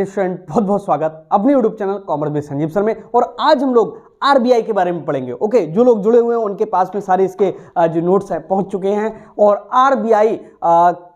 Student, बहुत बहुत स्वागत अपने YouTube channel commerce base Sanjeev sir में। और आज हम लोग आरबीआई के बारे में पढ़ेंगे। ओके, जो लोग जुड़े हुए हैं उनके पास में सारे इसके जो नोट्स हैं पहुंच चुके हैं। और आरबीआई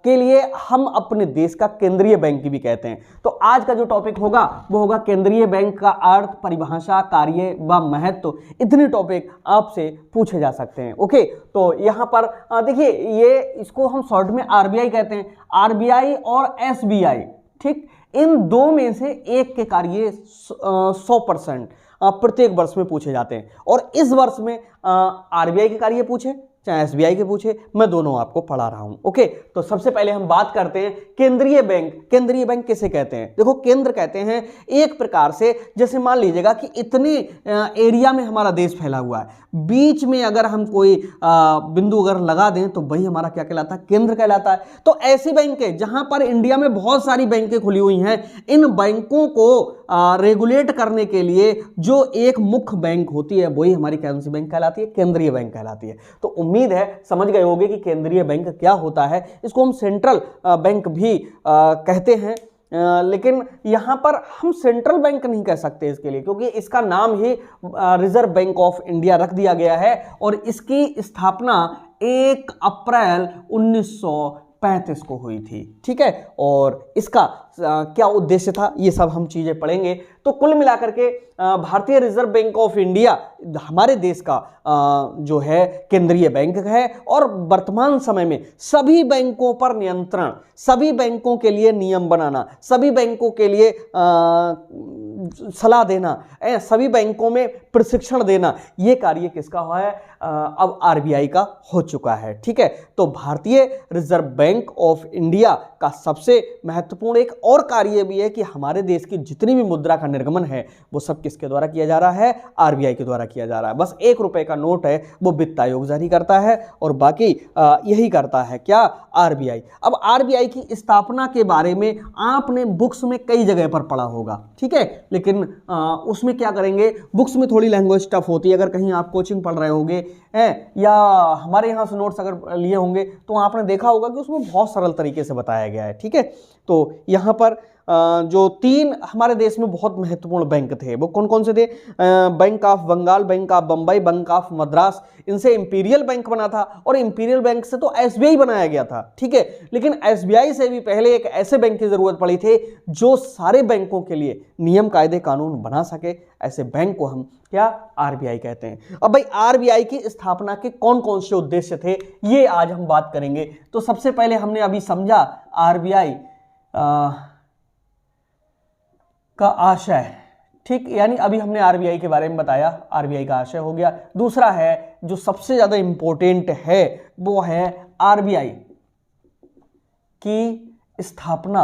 के लिए हम अपने देश का केंद्रीय बैंक भी कहते हैं। तो आज का जो टॉपिक होगा वो होगा केंद्रीय बैंक का अर्थ, परिभाषा, कार्य व महत्व। इतने टॉपिक आपसे पूछे जा सकते हैं। ओके, तो यहाँ पर देखिए, ये इसको हम शॉर्ट में आरबीआई कहते हैं। आरबीआई और एसबीआई, ठीक, इन दो में से एक के कार्य 100% प्रत्येक वर्ष में पूछे जाते हैं। और इस वर्ष में आरबीआई के कार्य पूछे चाहे एसबीआई के पूछे, मैं दोनों आपको पढ़ा रहा हूं। ओके, तो सबसे पहले हम बात करते हैं केंद्रीय बैंक। केंद्रीय बैंक किसे कहते हैं? देखो, केंद्र कहते हैं एक प्रकार से, जैसे मान लीजिएगा कि इतने एरिया में हमारा देश फैला हुआ है, बीच में अगर हम कोई बिंदु अगर लगा दें तो वही हमारा क्या कहलाता है? केंद्र कहलाता है। तो ऐसी बैंकें जहां पर इंडिया में बहुत सारी बैंकें खुली हुई हैं, इन बैंकों को रेगुलेट करने के लिए जो एक मुख्य बैंक होती है वही हमारी कौन सी बैंक कहलाती है? केंद्रीय बैंक कहलाती है। तो उम्मीद है समझ गए होंगे कि केंद्रीय बैंक क्या होता है। इसको हम सेंट्रल बैंक भी कहते हैं, लेकिन यहां पर हम सेंट्रल बैंक नहीं कह सकते इसके लिए, क्योंकि इसका नाम ही रिजर्व बैंक ऑफ इंडिया रख दिया गया है। और इसकी स्थापना 1 अप्रैल 1935 को हुई थी। ठीक है, और इसका क्या उद्देश्य था, ये सब हम चीजें पढ़ेंगे। तो कुल मिलाकर के भारतीय रिजर्व बैंक ऑफ इंडिया हमारे देश का जो है केंद्रीय बैंक है। और वर्तमान समय में सभी बैंकों पर नियंत्रण, सभी बैंकों के लिए नियम बनाना, सभी बैंकों के लिए सलाह देना, सभी बैंकों में प्रशिक्षण देना, ये कार्य किसका हुआ है? अब आरबीआई का हो चुका है। ठीक है, तो भारतीय रिजर्व बैंक ऑफ इंडिया का सबसे महत्वपूर्ण एक और कार्य भी है कि हमारे देश की जितनी भी मुद्रा का निर्गमन है वो सब किसके द्वारा किया जा रहा है? आरबीआई के द्वारा किया जा रहा है। बस 1 रुपए का नोट है वो वित्त आयोग जारी करता है और बाकी यही करता है क्या? आरबीआई। अब आरबीआई की स्थापना के बारे में आपने बुक्स में कई जगह पर पढ़ा होगा, ठीक है, लेकिन उसमें क्या करेंगे, बुक्स में थोड़ी लैंग्वेज टफ होती है। अगर कहीं आप कोचिंग पढ़ रहे होंगे या हमारे यहाँ से नोट्स अगर लिए होंगे तो आपने देखा होगा कि उसमें बहुत सरल तरीके से बताया गया है। ठीक है, तो यहाँ पर जो 3 हमारे देश में बहुत महत्वपूर्ण बैंक थे वो कौन कौन से थे? Bank of Bengal, bank of Bombay, bank of Madras. इनसे इंपीरियल बैंक बना था और इंपीरियल बैंक से तो एसबीआई बनाया गया था। ठीक है, लेकिन एसबीआई से भी पहले एक ऐसे बैंक की जरूरत पड़ी थी जो सारे बैंकों के लिए नियम, कायदे, कानून बना सके। ऐसे बैंक को हम क्या? आरबीआई कहते हैं। अब भाई, आरबीआई की स्थापना के कौन कौन से उद्देश्य थे ये आज हम बात करेंगे। तो सबसे पहले हमने अभी समझा आरबीआई का आशय, ठीक, यानी अभी हमने आरबीआई के बारे में बताया, आरबीआई का आशय हो गया। दूसरा है जो सबसे ज्यादा इंपॉर्टेंट है वो है आरबीआई की स्थापना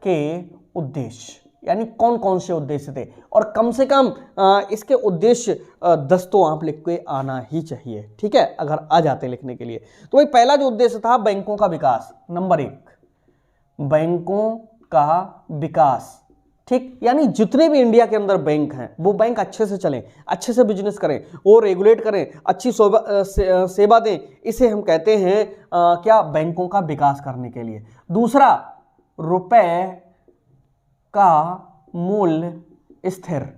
के उद्देश्य, यानी कौन कौन से उद्देश्य थे। और कम से कम इसके उद्देश्य 10 तो आप लिख के आना ही चाहिए। ठीक है, अगर आ जाते लिखने के लिए। तो भाई, पहला जो उद्देश्य था बैंकों का विकास, नंबर 1, बैंकों का विकास। ठीक, यानी जितने भी इंडिया के अंदर बैंक हैं वो बैंक अच्छे से चलें, अच्छे से बिजनेस करें, वो रेगुलेट करें, अच्छी सेवा दें। इसे हम कहते हैं क्या? बैंकों का विकास करने के लिए। दूसरा, रुपए का मूल्य स्थिर।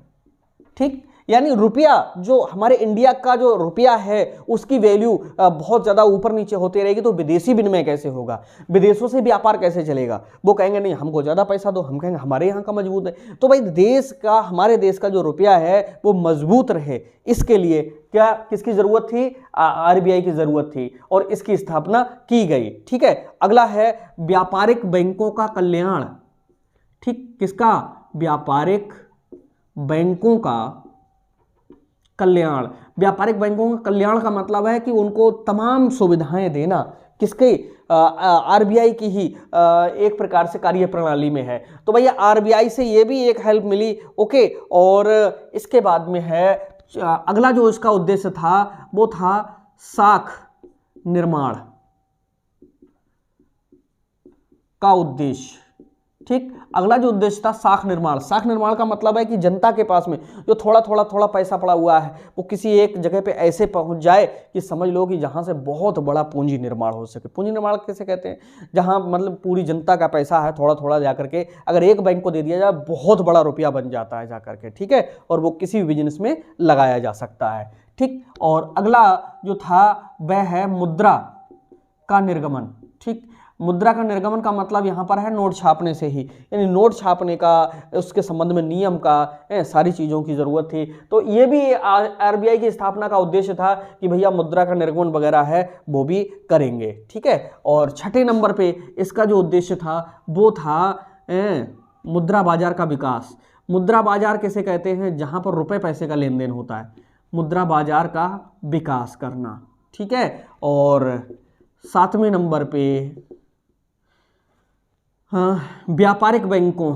ठीक, यानी रुपया, जो हमारे इंडिया का जो रुपया है उसकी वैल्यू बहुत ज़्यादा ऊपर नीचे होती रहेगी, तो विदेशी विनिमय कैसे होगा? विदेशों से व्यापार कैसे चलेगा? वो कहेंगे नहीं हमको ज़्यादा पैसा दो, हम कहेंगे हमारे यहाँ का मजबूत है। तो भाई, देश का, हमारे देश का जो रुपया है वो मजबूत रहे, इसके लिए क्या, किसकी ज़रूरत थी? आरबीआई की ज़रूरत थी और इसकी स्थापना की गई। ठीक है, अगला है व्यापारिक बैंकों का कल्याण। ठीक, किसका? व्यापारिक बैंकों का कल्याण। व्यापारिक बैंकों का कल्याण का मतलब है कि उनको तमाम सुविधाएं देना, किसके? आरबीआई की ही एक प्रकार से कार्य प्रणाली में है। तो भैया, आरबीआई से ये भी एक हेल्प मिली। ओके, और इसके बाद में है अगला जो इसका उद्देश्य था वो था साख निर्माण का उद्देश्य। ठीक। अगला जो उद्देश्य था शाख निर्माण। शाख निर्माण का मतलब है कि जनता के पास में जो थोड़ा पैसा पड़ा हुआ है वो किसी एक जगह पे ऐसे पहुंच जाए कि समझ लो कि जहां से बहुत बड़ा पूंजी निर्माण हो सके। पूंजी निर्माण कैसे कहते हैं? जहां मतलब पूरी जनता का पैसा है, थोड़ा थोड़ा जाकर के अगर एक बैंक को दे दिया जाए बहुत बड़ा रुपया बन जाता है जाकर के, ठीक है, और वो किसी भी बिजनेस में लगाया जा सकता है। ठीक। और अगला जो था वह है मुद्रा का निर्गमन। ठीक। मुद्रा का निर्गमन का मतलब यहाँ पर है नोट छापने से ही, यानी नोट छापने का, उसके संबंध में नियम का, सारी चीज़ों की ज़रूरत थी। तो ये भी आरबीआई की स्थापना का उद्देश्य था कि भैया मुद्रा का निर्गमन वगैरह है वो भी करेंगे। ठीक है। और छठे नंबर पे इसका जो उद्देश्य था वो था मुद्रा बाजार का विकास। मुद्रा बाजार कैसे कहते हैं? जहाँ पर रुपए पैसे का लेन देन होता है, मुद्रा बाजार का विकास करना। ठीक है। और सातवें नंबर पे व्यापारिक बैंकों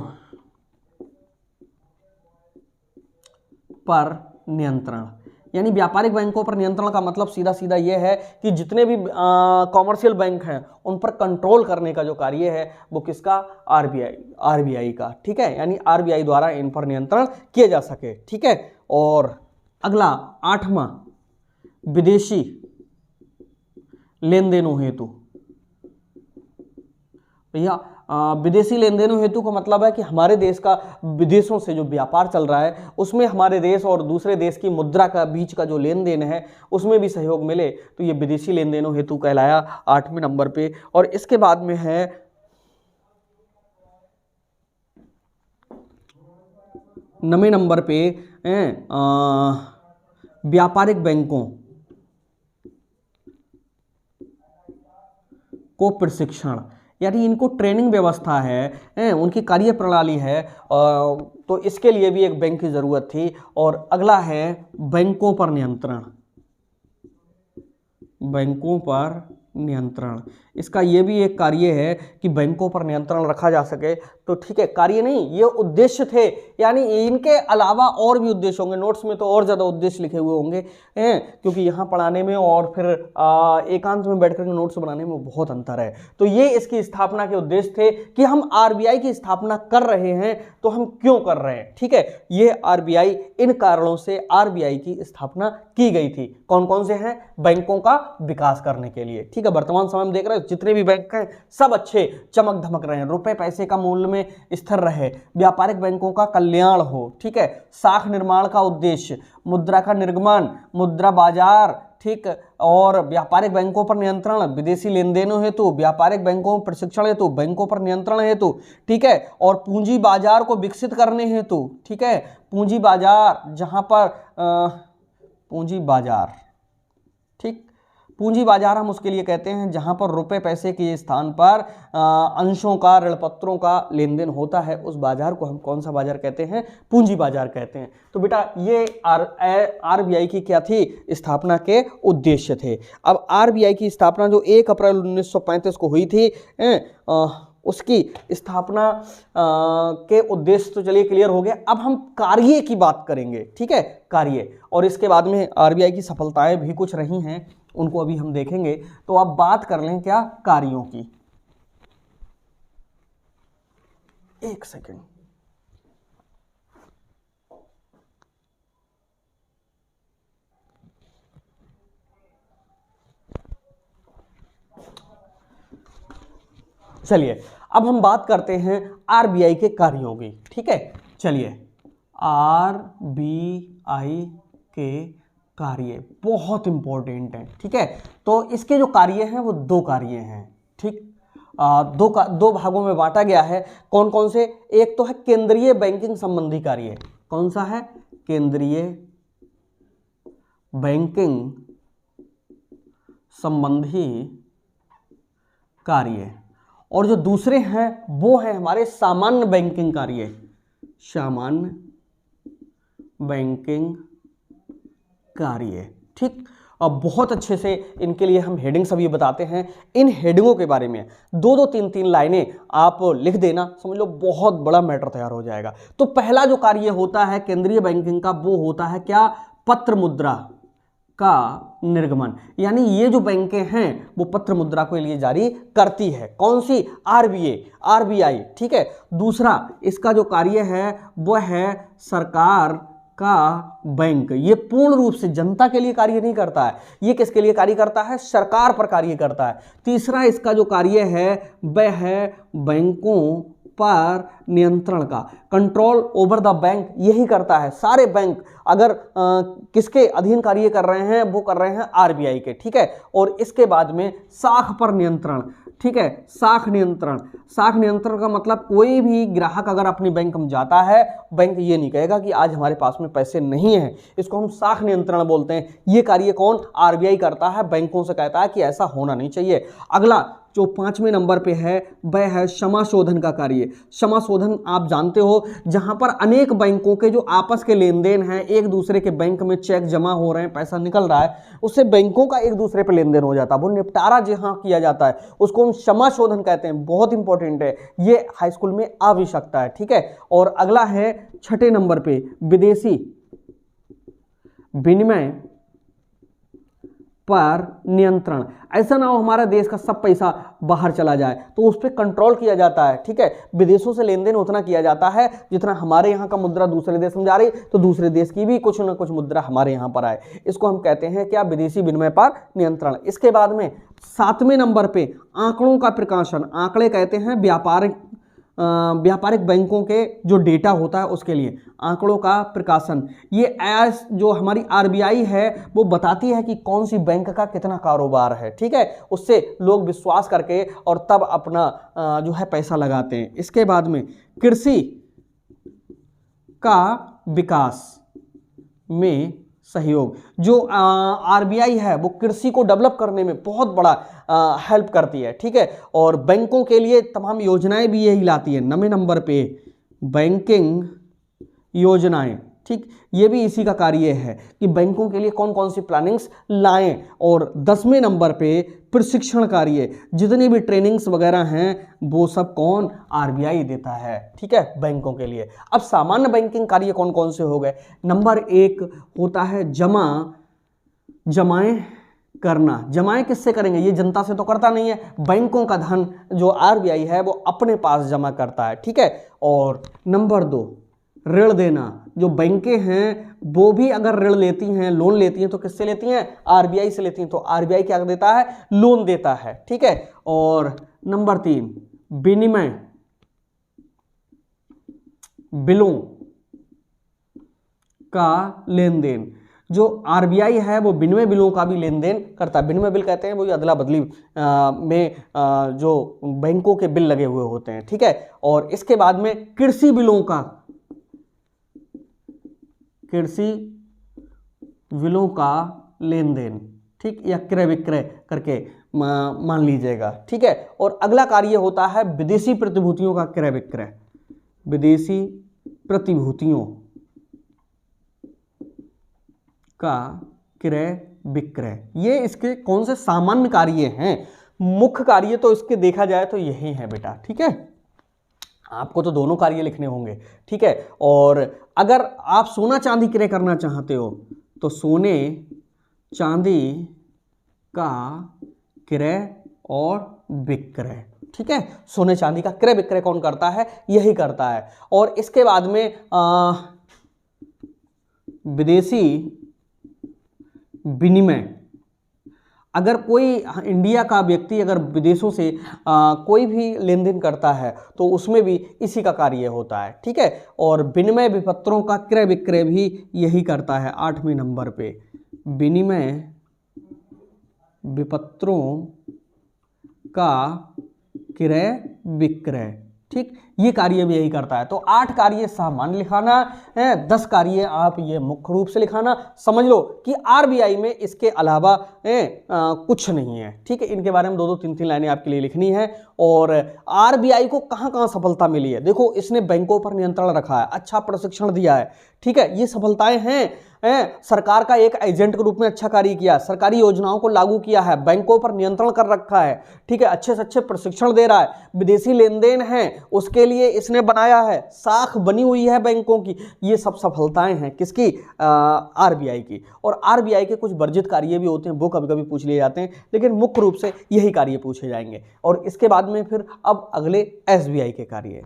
पर नियंत्रण। यानी व्यापारिक बैंकों पर नियंत्रण का मतलब सीधा सीधा यह है कि जितने भी कॉमर्शियल बैंक हैं उन पर कंट्रोल करने का जो कार्य है वो किसका? आरबीआई का। ठीक है। यानी आरबीआई द्वारा इन पर नियंत्रण किया जा सके। ठीक है। और अगला आठवां, विदेशी लेन देनों हेतु। भैया विदेशी लेन देनों हेतु का मतलब है कि हमारे देश का विदेशों से जो व्यापार चल रहा है उसमें हमारे देश और दूसरे देश की मुद्रा का बीच का जो लेन देन है उसमें भी सहयोग मिले, तो ये विदेशी लेन देनों हेतु कहलाया आठवें नंबर पे। और इसके बाद में है नवें नंबर पे व्यापारिक बैंकों को प्रशिक्षण। यानी इनको ट्रेनिंग व्यवस्था है, उनकी कार्य प्रणाली है, तो इसके लिए भी एक बैंक की जरूरत थी। और अगला है बैंकों पर नियंत्रण। बैंकों पर नियंत्रण, इसका ये भी एक कार्य है कि बैंकों पर नियंत्रण रखा जा सके। तो ठीक है, कार्य नहीं, ये उद्देश्य थे। यानी इनके अलावा और भी उद्देश्य होंगे, नोट्स में तो और ज़्यादा उद्देश्य लिखे हुए होंगे, क्योंकि यहाँ पढ़ाने में और फिर एकांत में बैठ कर नोट्स बनाने में बहुत अंतर है। तो ये इसकी स्थापना के उद्देश्य थे कि हम आरबीआई की स्थापना कर रहे हैं तो हम क्यों कर रहे हैं। ठीक है। ये आरबीआई, इन कारणों से आरबीआई की स्थापना की गई थी। कौन कौन से हैं? बैंकों का विकास करने के लिए। ठीक है। वर्तमान समय में देख रहे हो जितने भी बैंक हैं सब अच्छे चमक धमक रहे हैं, रुपए पैसे का मूल्य में स्थिर रहे, व्यापारिक बैंकों का कल्याण हो। ठीक है। शाख निर्माण का उद्देश्य, मुद्रा का निर्गमन, मुद्रा बाजार, ठीक, और व्यापारिक बैंकों पर नियंत्रण, विदेशी लेन देनों हेतु, व्यापारिक बैंकों में प्रशिक्षण हेतु, बैंकों पर नियंत्रण हेतु। ठीक है। और पूंजी बाजार को विकसित करने हेतु। ठीक है। पूंजी बाजार, जहां पर पूंजी बाजार, ठीक, पूंजी बाजार हम उसके लिए कहते हैं जहां पर रुपए पैसे के स्थान पर अंशों का, ऋण पत्रों का लेन देन होता है, उस बाजार को हम कौन सा बाजार कहते हैं? पूंजी बाजार कहते हैं। तो बेटा ये आरबीआई की क्या थी? स्थापना के उद्देश्य थे। अब आरबीआई की स्थापना जो 1 अप्रैल 1935 को हुई थी, उसकी स्थापना के उद्देश्य तो चलिए क्लियर हो गया। अब हम कार्य की बात करेंगे। ठीक है, कार्य। और इसके बाद में आरबीआई की सफलताएं भी कुछ रही हैं, उनको अभी हम देखेंगे। तो अब बात कर लें क्या? कार्यों की। एक सेकेंड, चलिए अब हम बात करते हैं आरबीआई के कार्यों की। ठीक है। चलिए, आरबीआई के कार्य बहुत इंपॉर्टेंट है। ठीक है। तो इसके जो कार्य हैं वो 2 कार्य हैं। ठीक, दो भागों में बांटा गया है। कौन कौन से? एक तो है केंद्रीय बैंकिंग संबंधी कार्य। कौन सा है? केंद्रीय बैंकिंग संबंधी कार्य। और जो दूसरे हैं वो है हमारे सामान्य बैंकिंग कार्य। सामान्य बैंकिंग कार्य। ठीक। अब बहुत अच्छे से इनके लिए हम हेडिंग्स अभी बताते हैं। इन हेडिंगों के बारे में 2-2, 3-3 लाइनें आप लिख देना, समझ लो बहुत बड़ा मैटर तैयार हो जाएगा। तो पहला जो कार्य होता है केंद्रीय बैंकिंग का वो होता है क्या? पत्र मुद्रा का निर्गमन, यानी ये जो बैंकें हैं वो पत्र मुद्रा के लिए जारी करती है। कौन सी? आरबीआई, ठीक है। दूसरा इसका जो कार्य है वह है सरकार का बैंक। ये पूर्ण रूप से जनता के लिए कार्य नहीं करता है, ये किसके लिए कार्य करता है? सरकार पर कार्य करता है। तीसरा इसका जो कार्य है वह है बैंकों पर नियंत्रण का, कंट्रोल ओवर द बैंक, यही करता है। सारे बैंक अगर किसके अधीन कार्य कर रहे हैं? वो कर रहे हैं आरबीआई के, ठीक है। और इसके बाद में साख पर नियंत्रण, ठीक है। साख नियंत्रण का मतलब कोई भी ग्राहक अगर अपनी बैंक में जाता है, बैंक ये नहीं कहेगा कि आज हमारे पास में पैसे नहीं है, इसको हम साख नियंत्रण बोलते हैं। ये कार्य कौन? आरबीआई करता है, बैंकों से कहता है कि ऐसा होना नहीं चाहिए। अगला जो 5वें नंबर पे है वह है क्षमा शोधन का कार्य। क्षमा शोधन आप जानते हो, जहां पर अनेक बैंकों के जो आपस के लेन देन हैं, एक दूसरे के बैंक में चेक जमा हो रहे हैं, पैसा निकल रहा है, उससे बैंकों का एक दूसरे पे लेन देन हो जाता है, वो निपटारा जहां किया जाता है उसको हम क्षमा शोधन कहते हैं। बहुत इंपॉर्टेंट है, ये हाई स्कूल में आवश्यकता है, ठीक है। और अगला है 6ठे नंबर पे विदेशी विनिमय पर नियंत्रण। ऐसा ना हो हमारा देश का सब पैसा बाहर चला जाए, तो उस पर कंट्रोल किया जाता है, ठीक है। विदेशों से लेन देन उतना किया जाता है जितना हमारे यहाँ का मुद्रा दूसरे देश में जा रही, तो दूसरे देश की भी कुछ ना कुछ मुद्रा हमारे यहाँ पर आए, इसको हम कहते हैं क्या? विदेशी विनिमय पर नियंत्रण। इसके बाद में 7वें नंबर पे आंकड़ों का प्रकाशन। आंकड़े कहते हैं व्यापारिक बैंकों के जो डेटा होता है उसके लिए आंकड़ों का प्रकाशन। ये जो हमारी आरबीआई है वो बताती है कि कौन सी बैंक का कितना कारोबार है, ठीक है। उससे लोग विश्वास करके और तब अपना जो है पैसा लगाते हैं। इसके बाद में कृषि का विकास में सहयोग। जो आरबीआई है वो कृषि को डेवलप करने में बहुत बड़ा हेल्प करती है, ठीक है। और बैंकों के लिए तमाम योजनाएं भी यही लाती है। 9वें नंबर पे बैंकिंग योजनाएं, ठीक, ये भी इसी का कार्य है कि बैंकों के लिए कौन कौन सी प्लानिंग्स लाएं। और 10वें नंबर पे प्रशिक्षण कार्य, जितनी भी ट्रेनिंग्स वगैरह हैं वो सब कौन? आरबीआई देता है, ठीक है, बैंकों के लिए। अब सामान्य बैंकिंग कार्य कौन कौन से हो गए? नंबर 1 होता है जमाएं करना। जमाएं किससे करेंगे? ये जनता से तो करता नहीं है, बैंकों का धन जो आरबीआई है वो अपने पास जमा करता है, ठीक है। और नंबर 2 ऋण देना। जो बैंकें हैं वो भी अगर ऋण लेती हैं, लोन लेती हैं, तो किससे लेती हैं? आरबीआई से लेती हैं, तो आरबीआई क्या देता है? लोन देता है, ठीक है। और नंबर 3 विनिमय बिलों का लेन देन। जो आरबीआई है वो विनिमय बिलों का भी लेन देन करता है। विनिमय बिल कहते हैं वो अदला बदली में जो बैंकों के बिल लगे हुए होते हैं, ठीक है। और इसके बाद में कृषि बिलों का लेन देन, ठीक, या क्रय विक्रय करके मान लीजिएगा, ठीक है। और अगला कार्य होता है विदेशी प्रतिभूतियों का क्रय विक्रय। विदेशी प्रतिभूतियों का क्रय विक्रय, ये इसके कौन से सामान्य कार्य हैं? मुख्य कार्य तो इसके देखा जाए तो यही है बेटा, ठीक है। आपको तो दोनों कार्य लिखने होंगे, ठीक है। और अगर आप सोना चांदी क्रय करना चाहते हो तो सोने चांदी का क्रय और विक्रय, ठीक है। सोने चांदी का क्रय विक्रय कौन करता है? यही करता है। और इसके बाद में विदेशी विनिमय। अगर कोई इंडिया का व्यक्ति अगर विदेशों से कोई भी लेन देन करता है तो उसमें भी इसी का कार्य होता है, ठीक है। और विनिमय विपत्रों का क्रय विक्रय भी यही करता है। 8वें नंबर पे विनिमय विपत्रों का क्रय विक्रय, ठीक, ये कार्य भी यही करता है। तो 8 कार्य सामान्य लिखाना है, 10 कार्य आप ये मुख्य रूप से लिखाना। समझ लो कि आरबीआई में इसके अलावा कुछ नहीं है, ठीक है। इनके बारे में 2-2, 3-3 लाइनें आपके लिए लिखनी है। और आरबीआई को कहाँ कहाँ सफलता मिली है? देखो, इसने बैंकों पर नियंत्रण रखा है, अच्छा प्रशिक्षण दिया है, ठीक है, ये सफलताएं हैं। सरकार का एक एजेंट के रूप में अच्छा कार्य किया, सरकारी योजनाओं को लागू किया है, बैंकों पर नियंत्रण कर रखा है, ठीक है, अच्छे से अच्छे प्रशिक्षण दे रहा है, विदेशी लेन देन है उसके लिए इसने बनाया है, साख बनी हुई है बैंकों की। ये सब सफलताएं हैं किसकी? आरबीआई की। और आरबीआई के कुछ वर्जित कार्य भी होते हैं, वो कभी कभी पूछ लिए जाते हैं, लेकिन मुख्य रूप से यही कार्य पूछे जाएंगे। और इसके बाद में फिर अब अगले एसबीआई के कार्य।